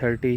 30